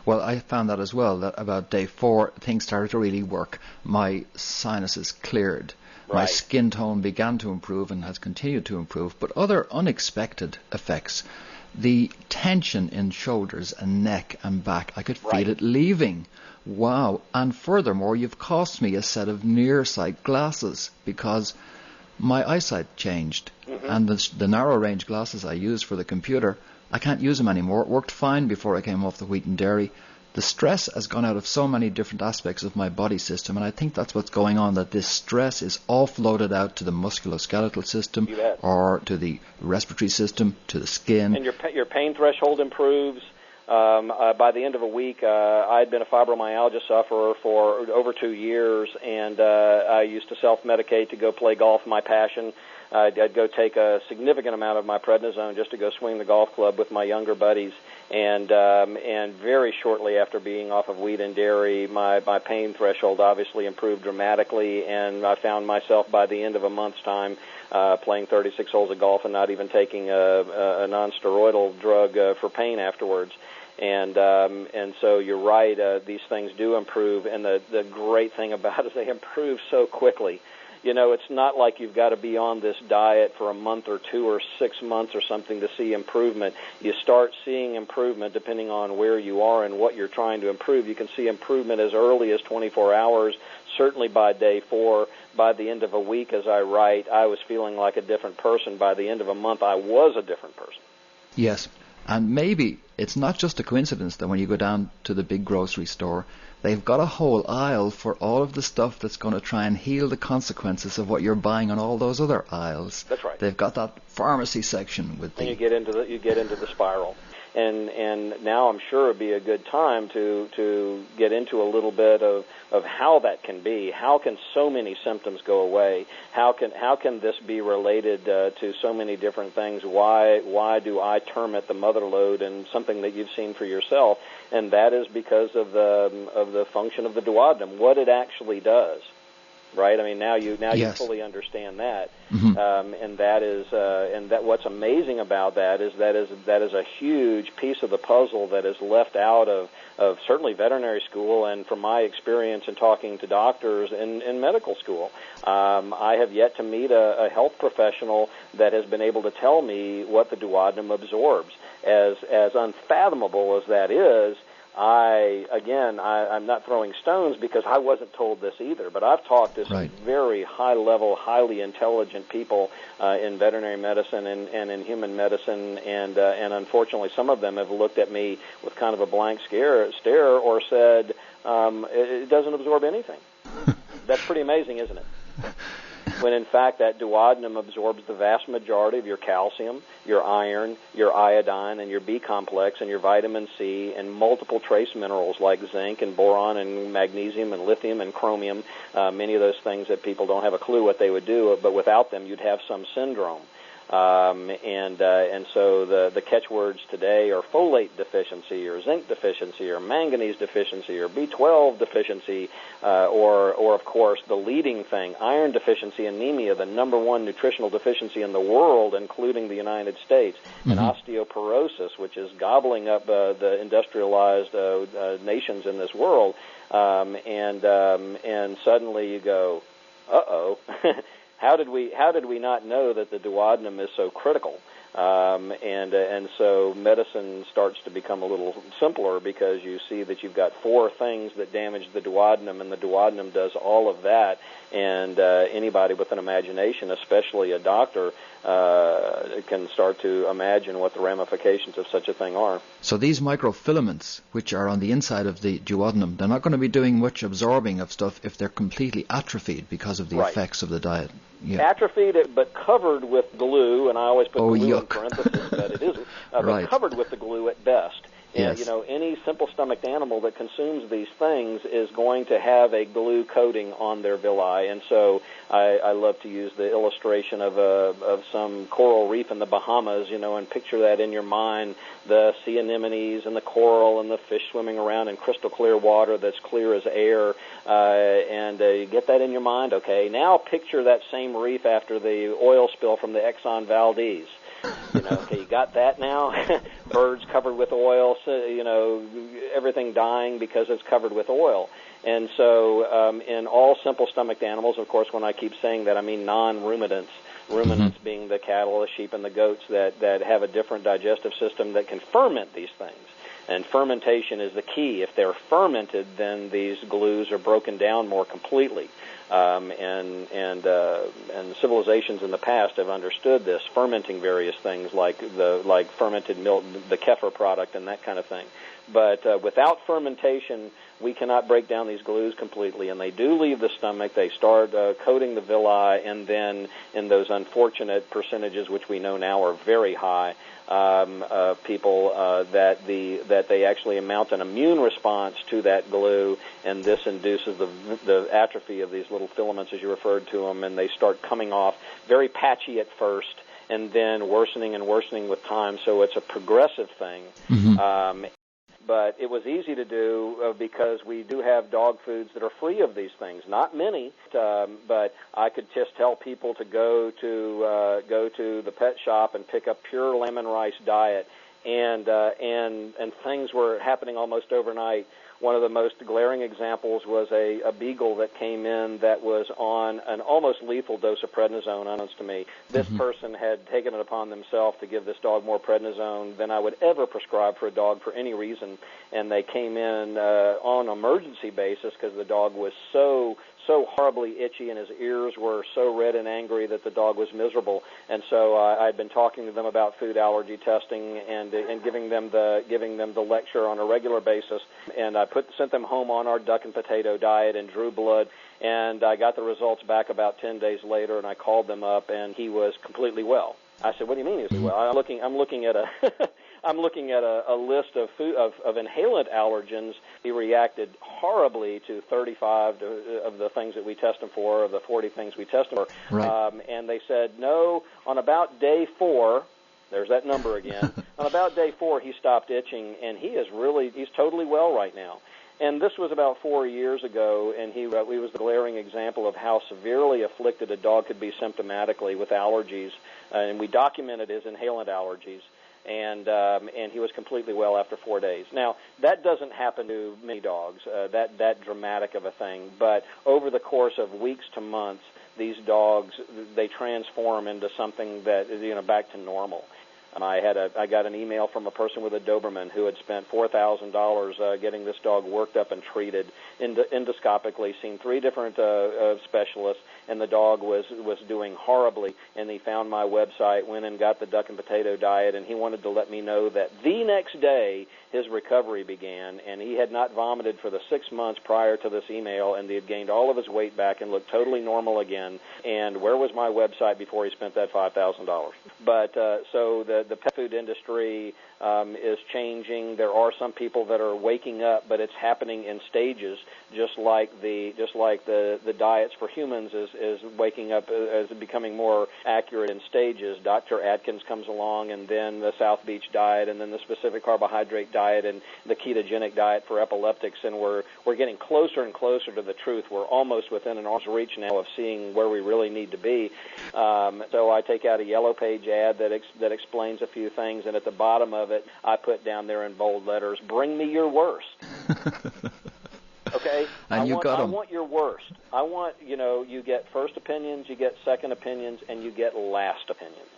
Well, I found that as well, that about day 4, things started to really work. My sinuses cleared. Right. My skin tone began to improve and has continued to improve. But other unexpected effects, the tension in shoulders and neck and back, I could feel it leaving. Wow. And furthermore, you've cost me a set of nearsight glasses because my eyesight changed. Mm-hmm. And the narrow range glasses I use for the computer, I can't use them anymore. It worked fine before I came off the wheat and dairy. The stress has gone out of so many different aspects of my body system, and I think that's what's going on, that this stress is offloaded out to the musculoskeletal system or to the respiratory system, to the skin. And your pain threshold improves. By the end of a week, I'd been a fibromyalgia sufferer for over 2 years, and I used to self-medicate to go play golf, my passion. I'd go take a significant amount of my prednisone just to go swing the golf club with my younger buddies. And very shortly after being off of wheat and dairy, my pain threshold obviously improved dramatically, and I found myself by the end of a month's time playing 36 holes of golf and not even taking a non-steroidal drug for pain afterwards. And so you're right, these things do improve, and the great thing about it is they improve so quickly. You know, it's not like you've got to be on this diet for a month or 2 or 6 months or something to see improvement. You start seeing improvement depending on where you are and what you're trying to improve. You can see improvement as early as 24 hours, certainly by day 4. By the end of a week, as I write, I was feeling like a different person. By the end of a month, I was a different person. Yes, and maybe it's not just a coincidence that when you go down to the big grocery store, they've got a whole aisle for all of the stuff that's going to try and heal the consequences of what you're buying on all those other aisles. That's right. They've got that pharmacy section with and you get into the spiral. And now I'm sure it'd be a good time to get into a little bit of how that can be. How can so many symptoms go away? How can this be related to so many different things? Why do I term it the mother lode, and something that you've seen for yourself? And that is because of the function of the duodenum, what it actually does. right? I mean, now you Yes. fully understand that, Mm-hmm. and that is and that what's amazing about that is a huge piece of the puzzle that is left out of certainly veterinary school, and from my experience in talking to doctors in medical school, I have yet to meet a health professional that has been able to tell me what the duodenum absorbs. As unfathomable as that is, I'm not throwing stones because I wasn't told this either, but I've talked to some Right. very high-level, highly intelligent people in veterinary medicine and in human medicine, and unfortunately some of them have looked at me with kind of a blank stare or said, it doesn't absorb anything. That's pretty amazing, isn't it? When in fact that duodenum absorbs the vast majority of your calcium, your iron, your iodine, and your B complex, and your vitamin C, and multiple trace minerals like zinc and boron and magnesium and lithium and chromium, many of those things that people don't have a clue what they would do, but without them you'd have some syndrome. And so the catchwords today are folate deficiency or zinc deficiency or manganese deficiency or B12 deficiency, or of course the leading thing, iron deficiency, anemia, the number one nutritional deficiency in the world, including the United States, and osteoporosis, which is gobbling up the industrialized nations in this world, and suddenly you go, uh-oh. How did we not know that the duodenum is so critical? And so medicine starts to become a little simpler because you see that you've got four things that damage the duodenum, and the duodenum does all of that. And anybody with an imagination, especially a doctor, can start to imagine what the ramifications of such a thing are. So these microfilaments, which are on the inside of the duodenum, they're not going to be doing much absorbing of stuff if they're completely atrophied because of the Right. effects of the diet. Yeah. Atrophied, but covered with glue, and I always put glue yuck. in parentheses, but it isn't, Right. but covered with the glue at best. And, Yes. any simple-stomached animal that consumes these things is going to have a glue coating on their villi. And so I love to use the illustration of some coral reef in the Bahamas, and picture that in your mind, the sea anemones and the coral and the fish swimming around in crystal clear water that's clear as air, and you get that in your mind. Okay, now picture that same reef after the oil spill from the Exxon Valdez. Okay, you got that now? Birds covered with oil, everything dying because it's covered with oil. And so in all simple-stomached animals, of course, when I keep saying that, I mean non-ruminants. Ruminants being the cattle, the sheep, and the goats that have a different digestive system that can ferment these things. And fermentation is the key. If they're fermented, then these glues are broken down more completely. And civilizations in the past have understood this, fermenting various things like fermented milk, the kefir product, and that kind of thing. But without fermentation, we cannot break down these glues completely, and they do leave the stomach. They start coating the villi, and then in those unfortunate percentages, which we know now are very high, people that they actually mount an immune response to that glue, and this induces the atrophy of these little filaments, as you referred to them, and they start coming off very patchy at first, and then worsening and worsening with time. So it's a progressive thing. But it was easy to do because we do have dog foods that are free of these things. Not many, but I could just tell people to go to the pet shop and pick up pure lemon rice diet, and things were happening almost overnight. One of the most glaring examples was a beagle that came in that was on an almost lethal dose of prednisone, unbeknownst to me. This person had taken it upon themselves to give this dog more prednisone than I would ever prescribe for a dog for any reason, and they came in on an emergency basis because the dog was so horribly itchy and his ears were so red and angry that the dog was miserable. And so I'd been talking to them about food allergy testing and giving them the lecture on a regular basis. And I sent them home on our duck and potato diet and drew blood. And I got the results back about 10 days later, and I called them up, and he was completely well. I said, "What do you mean?" He said, "Well, I'm looking at a I'm looking at a list of inhalant allergens. He reacted horribly to 35 of the things that we test him for, of the 40 things we test him for. Right. And they said, no, on about day 4, there's that number again, on about day 4 he stopped itching, and he's totally well right now. And this was about 4 years ago, and he was the glaring example of how severely afflicted a dog could be symptomatically with allergies, and we documented his inhalant allergies. And he was completely well after 4 days. Now, that doesn't happen to many dogs, that dramatic of a thing. But over the course of weeks to months, these dogs, they transform into something that is, back to normal. I got an email from a person with a Doberman who had spent $4,000 getting this dog worked up and treated endoscopically, seen 3 different specialists, and the dog was doing horribly. And he found my website, went and got the duck and potato diet, and he wanted to let me know that the next day his recovery began, and he had not vomited for the 6 months prior to this email, and he had gained all of his weight back and looked totally normal again. And where was my website before he spent that $5,000? But so the pet food industry is changing. There are some people that are waking up, but it's happening in stages, just like the diets for humans is waking up, is becoming more accurate in stages. Dr. Atkins comes along, and then the South Beach diet, and then the specific carbohydrate diet, and the ketogenic diet for epileptics, and we're getting closer and closer to the truth. We're almost within an arm's reach now of seeing where we really need to be. So I take out a yellow page ad that explains a few things, and at the bottom of it, I put down there in bold letters, "Bring me your worst." Okay? And I want your worst. I want, you get first opinions, you get second opinions, and you get last opinions.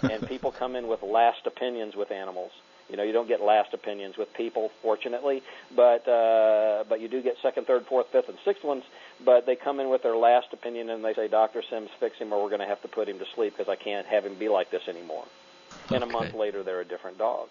And people come in with last opinions with animals. You don't get last opinions with people, fortunately, but you do get second, third, fourth, fifth, and sixth ones. But they come in with their last opinion, and they say, "Dr. Symes, fix him, or we're going to have to put him to sleep because I can't have him be like this anymore." And a month later, they're a different dog.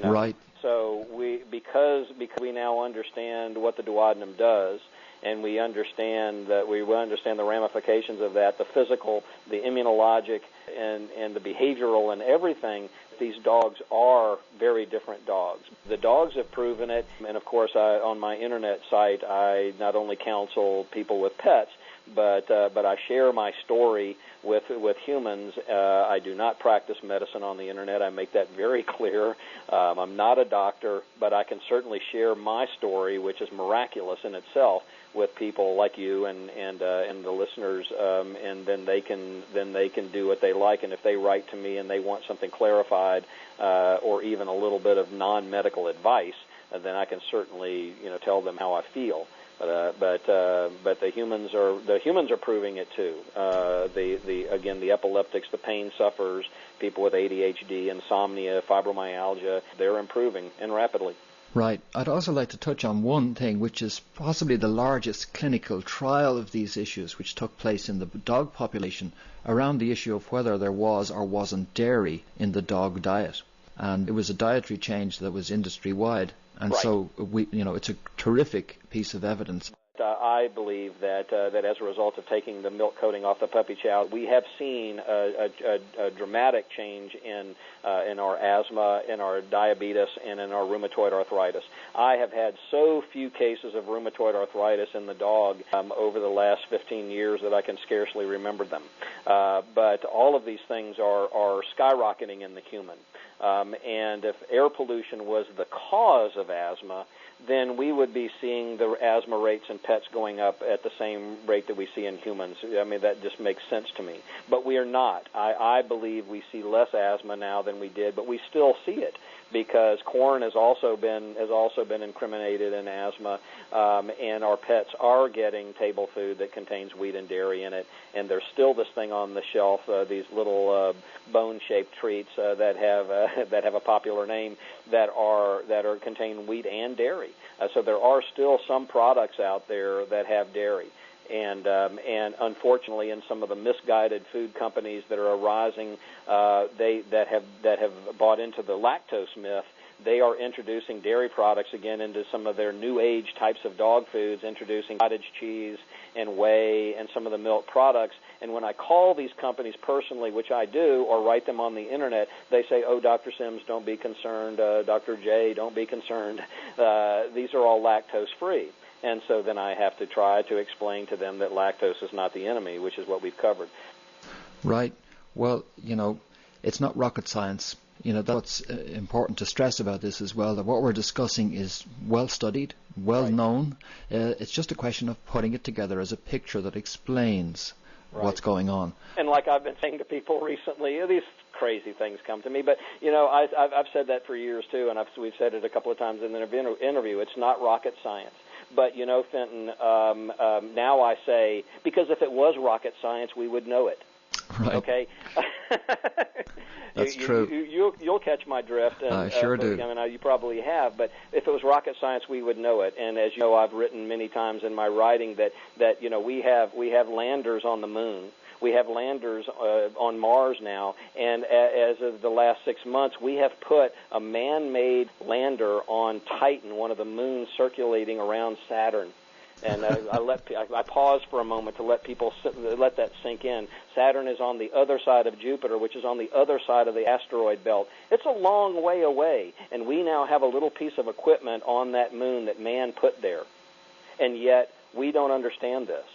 Right. So because we now understand what the duodenum does, and we understand the ramifications of that, the physical, the immunologic, and the behavioral and everything. These dogs are very different dogs. The dogs have proven it, and of course, on my internet site, I not only counsel people with pets, but I share my story with humans. I do not practice medicine on the internet. I make that very clear. I'm not a doctor, but I can certainly share my story, which is miraculous in itself, with people like you and the listeners, and then they can do what they like. And if they write to me and they want something clarified, or even a little bit of non-medical advice, then I can certainly tell them how I feel. But the humans are proving it too. The epileptics, the pain sufferers, people with ADHD, insomnia, fibromyalgia, they're improving and rapidly. Right. I'd also like to touch on one thing, which is possibly the largest clinical trial of these issues, which took place in the dog population around the issue of whether there was or wasn't dairy in the dog diet. And it was a dietary change that was industry-wide. And right. So it's a terrific piece of evidence. I believe that as a result of taking the milk coating off the puppy chow, we have seen a dramatic change in our asthma, in our diabetes, and in our rheumatoid arthritis. I have had so few cases of rheumatoid arthritis in the dog over the last 15 years that I can scarcely remember them. But all of these things are skyrocketing in the human. And if air pollution was the cause of asthma, then we would be seeing the asthma rates in pets going up at the same rate that we see in humans. I mean, that just makes sense to me. But we are not. I believe we see less asthma now than we did, but we still see it because corn has also been incriminated in asthma, and our pets are getting table food that contains wheat and dairy in it, and there's still this thing on the shelf, these little bone-shaped treats that have a popular name that contain wheat and dairy. So there are still some products out there that have dairy. And unfortunately, in some of the misguided food companies that are arising, that have bought into the lactose myth, they are introducing dairy products again into some of their new age types of dog foods, introducing cottage cheese and whey and some of the milk products. And when I call these companies personally, which I do, or write them on the internet, they say, "Oh, Dr. Symes, don't be concerned. Dr. J, don't be concerned. These are all lactose free." And so then I have to try to explain to them that lactose is not the enemy, which is what we've covered. Right. Well, it's not rocket science. That's what's important to stress about this as well, that what we're discussing is well studied, well known. It's just a question of putting it together as a picture that explains what's going on. And like I've been saying to people recently, these crazy things come to me, but I've said that for years too, and we've said it a couple of times in the interview. It's not rocket science. But, Fintan, now I say, because if it was rocket science, we would know it. Right. Okay? That's true. You'll catch my drift. And, I sure do. You probably have, but if it was rocket science, we would know it. And as you know, I've written many times in my writing that we have landers on the moon. We have landers on Mars now, and as of the last 6 months, we have put a man-made lander on Titan, one of the moons circulating around Saturn. And I pause for a moment to let that sink in. Saturn is on the other side of Jupiter, which is on the other side of the asteroid belt. It's a long way away, and we now have a little piece of equipment on that moon that man put there, and yet we don't understand this.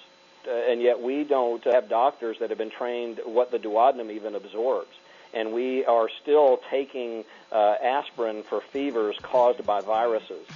And yet we don't have doctors that have been trained what the duodenum even absorbs. And we are still taking aspirin for fevers caused by viruses.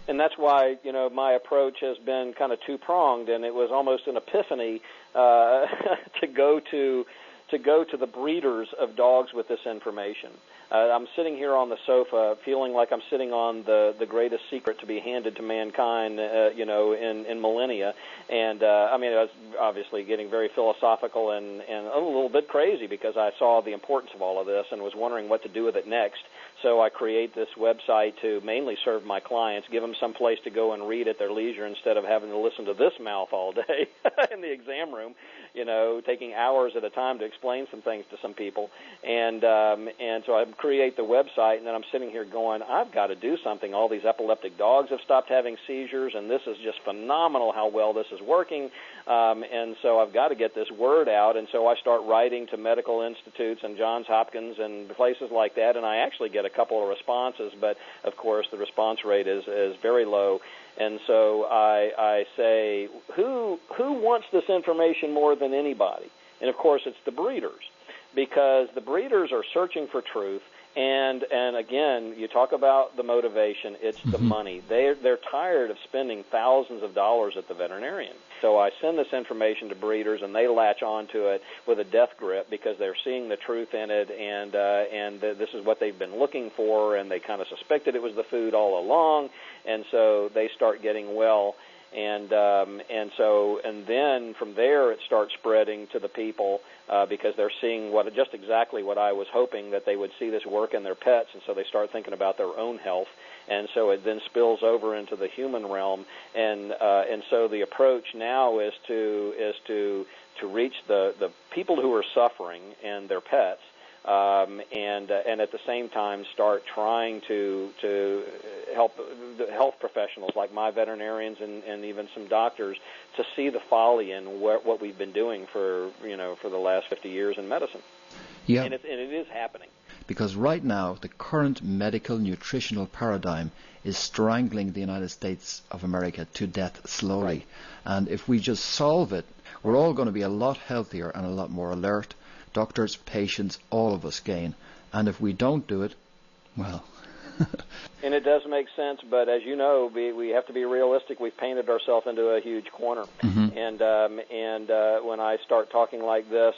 And that's why, my approach has been kind of two-pronged, and it was almost an epiphany to go to the breeders of dogs with this information. I'm sitting here on the sofa feeling like I'm sitting on the greatest secret to be handed to mankind, in millennia. And, I was obviously getting very philosophical and a little bit crazy because I saw the importance of all of this and was wondering what to do with it next. So I create this website to mainly serve my clients, give them some place to go and read at their leisure instead of having to listen to this mouth all day in the exam room, taking hours at a time to explain some things to some people. And so I create the website, and then I'm sitting here going, I've got to do something. All these epileptic dogs have stopped having seizures, and this is just phenomenal how well this is working. And so I've got to get this word out. And so I start writing to medical institutes and Johns Hopkins and places like that, and I actually get a couple of responses, but of course the response rate is very low. And so I say, who wants this information more than anybody? And of course it's the breeders, because the breeders are searching for truth. And again, you talk about the motivation, it's the money. They're tired of spending thousands of dollars at the veterinarian. So I send this information to breeders, and they latch onto it with a death grip because they're seeing the truth in it, and this is what they've been looking for, and they kind of suspected it was the food all along, and so they start getting well. And then from there it starts spreading to the people because they're seeing just exactly what I was hoping, that they would see this work in their pets, and so they start thinking about their own health, and so it then spills over into the human realm, and so the approach now is to reach the people who are suffering and their pets. And at the same time start trying to help the health professionals like my veterinarians and even some doctors to see the folly in what we've been doing for the last 50 years in medicine. Yeah. And it is happening. Because right now the current medical nutritional paradigm is strangling the United States of America to death slowly. Right. And if we just solve it, we're all going to be a lot healthier and a lot more alert. Doctors, patients, all of us gain. And if we don't do it, well... And it does make sense, but as you know, we have to be realistic. We've painted ourselves into a huge corner. And when I start talking like this,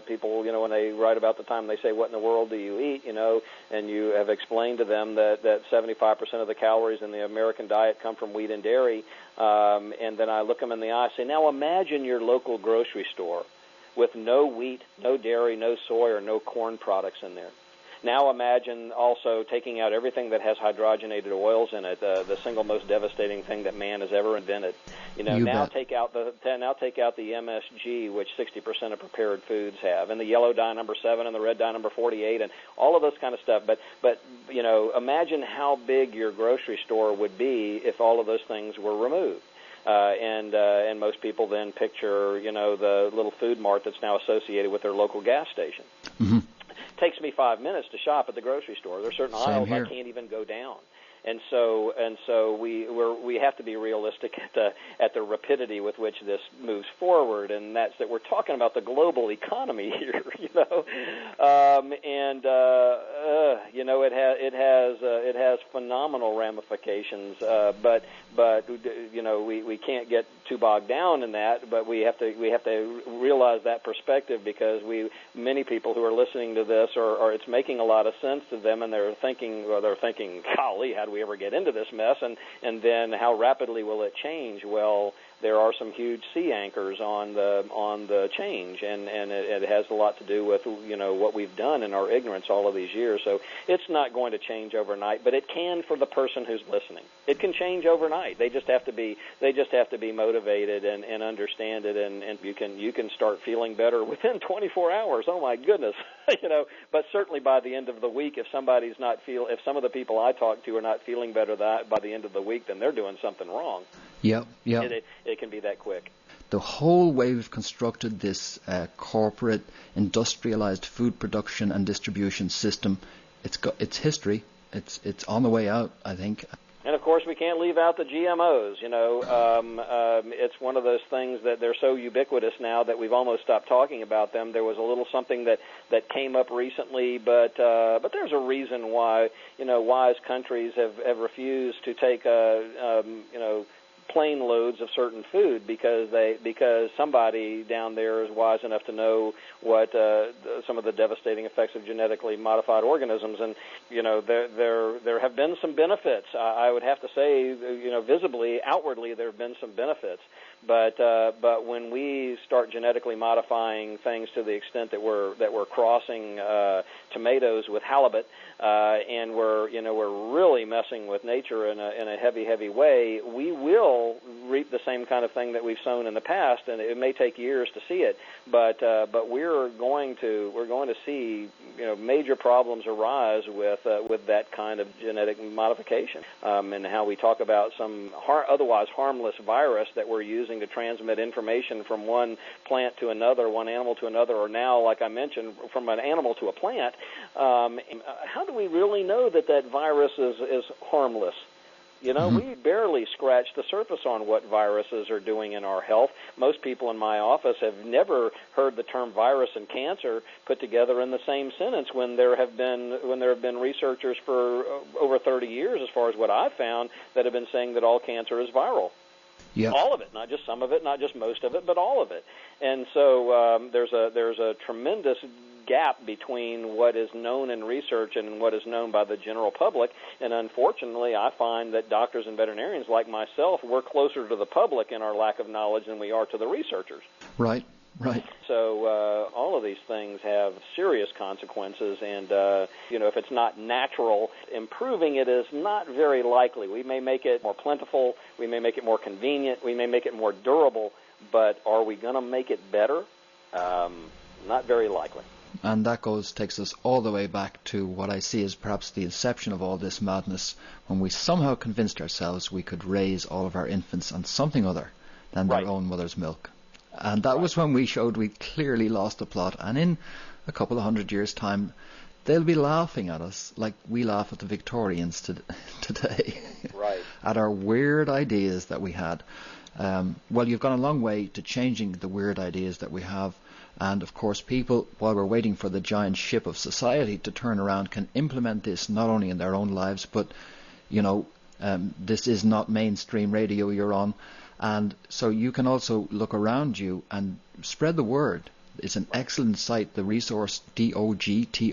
people, when they write about the time, they say, what in the world do you eat, and you have explained to them that 75% of the calories in the American diet come from wheat and dairy, and then I look them in the eye and say, now imagine your local grocery store with no wheat, no dairy, no soy, or no corn products in there. Now imagine also taking out everything that has hydrogenated oils in it, the single most devastating thing that man has ever invented. Now take out the MSG, which 60% of prepared foods have, and the yellow dye number 7 and the red dye number 48, and all of this kind of stuff. But imagine how big your grocery store would be if all of those things were removed. And most people then picture, the little food mart that's now associated with their local gas station. Takes me 5 minutes to shop at the grocery store. There are certain aisles I can't even go down. so we have to be realistic at the rapidity with which this moves forward, and that's that we're talking about the global economy here, it has phenomenal ramifications, but we can't get too bogged down in that, but we have to realize that perspective, because many people who are listening to this are it's making a lot of sense to them, and they're thinking, golly, how do we ever get into this mess, and then how rapidly will it change? Well, there are some huge sea anchors on the change, and it has a lot to do with what we've done in our ignorance all of these years. So it's not going to change overnight, but it can for the person who's listening. It can change overnight. They just have to be motivated and understand it, and you can start feeling better within 24 hours. Oh my goodness, But certainly by the end of the week, if some of the people I talk to are not feeling better by the end of the week, then they're doing something wrong. Yep. It can be that quick. The whole way we've constructed this corporate, industrialized food production and distribution system, it's history. It's on the way out, I think. And of course, we can't leave out the GMOs. It's one of those things that they're so ubiquitous now that we've almost stopped talking about them. There was a little something that came up recently, but there's a reason why wise countries have refused to take plane loads of certain food, because somebody down there is wise enough to know what some of the devastating effects of genetically modified organisms, and there have been some benefits. I would have to say, visibly, outwardly, there have been some benefits. But when we start genetically modifying things to the extent that we're crossing tomatoes with halibut, and we're really messing with nature in a heavy way, we will reap the same kind of thing that we've sown in the past, and it may take years to see it. But we're going to see major problems arise with that kind of genetic modification, and how we talk about some otherwise harmless virus that we're using to transmit information from one plant to another, one animal to another, or now, like I mentioned, from an animal to a plant. How do we really know that virus is harmless? We barely scratch the surface on what viruses are doing in our health. Most people in my office have never heard the term virus and cancer put together in the same sentence, when there have been researchers for over 30 years, as far as what I've found, that have been saying that all cancer is viral. Yep. All of it, not just some of it, not just most of it, but all of it. And so there's a tremendous gap between what is known in research and what is known by the general public. And unfortunately, I find that doctors and veterinarians like myself, we're closer to the public in our lack of knowledge than we are to the researchers. Right. So all of these things have serious consequences, and if it's not natural, improving it is not very likely. We may make it more plentiful, we may make it more convenient, we may make it more durable, but are we going to make it better? Not very likely. And that takes us all the way back to what I see as perhaps the inception of all this madness, when we somehow convinced ourselves we could raise all of our infants on something other than their own mother's milk. And that was when we showed we clearly lost the plot. And in a couple of 100 years' time, they'll be laughing at us like we laugh at the Victorians today. Right. At our weird ideas that we had. Well, you've gone a long way to changing the weird ideas that we have. And, of course, people, while we're waiting for the giant ship of society to turn around, can implement this not only in their own lives, but, this is not mainstream radio you're on. And so you can also look around you and spread the word. It's an excellent site. The resource, dogtorj.com,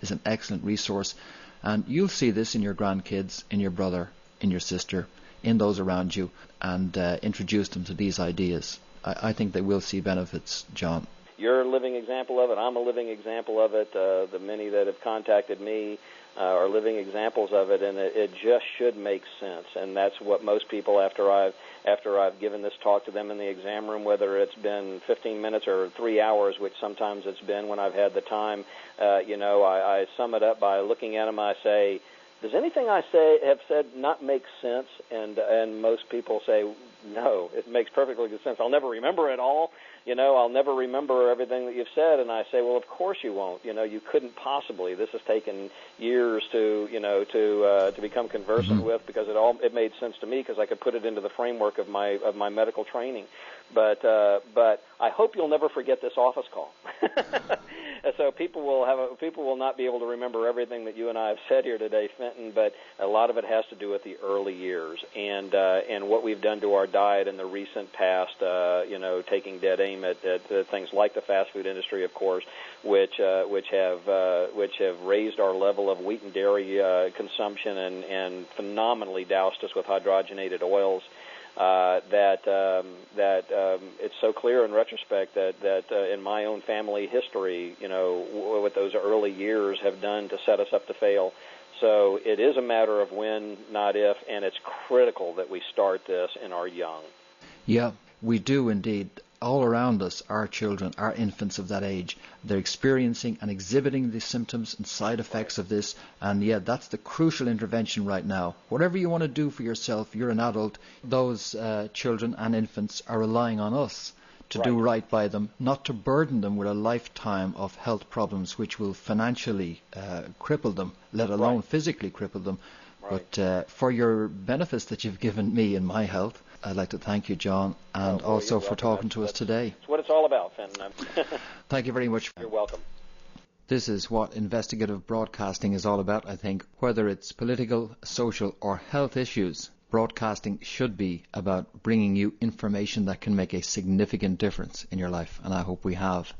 is an excellent resource. And you'll see this in your grandkids, in your brother, in your sister, in those around you, and introduce them to these ideas. I think they will see benefits, John. You're a living example of it. I'm a living example of it. The many that have contacted me are living examples of it, and it just should make sense. And that's what most people, after I've given this talk to them in the exam room, whether it's been 15 minutes or 3 hours, which sometimes it's been when I've had the time, I sum it up by looking at them. I say, does anything I have said not make sense? And most people say, no, it makes perfectly good sense. I'll never remember it all, I'll never remember everything that you've said. And I say, well, of course you won't. You couldn't possibly. This has taken years to become conversant with, because it made sense to me because I could put it into the framework of my medical training. But I hope you'll never forget this office call. So people will not be able to remember everything that you and I have said here today, Fintan, but a lot of it has to do with the early years and what we've done to our diet in the recent past. Taking dead aim at things like the fast food industry, of course, which have raised our level of wheat and dairy consumption and phenomenally doused us with hydrogenated oils. It's so clear in retrospect that in my own family history, what those early years have done to set us up to fail. So it is a matter of when, not if, and it's critical that we start this in our young. Yeah, we do indeed. All around us are children, are infants of that age. They're experiencing and exhibiting the symptoms and side effects of this, and yeah, that's the crucial intervention right now. Whatever you want to do for yourself, you're an adult, those children and infants are relying on us to do right by them, not to burden them with a lifetime of health problems which will financially cripple them, let alone physically cripple them. But for your benefits that you've given me in my health, I'd like to thank you, John, and also for talking to us today. That's what it's all about, Fintan. Thank you very much. You're welcome. This is what investigative broadcasting is all about, I think. Whether it's political, social, or health issues, broadcasting should be about bringing you information that can make a significant difference in your life, and I hope we have.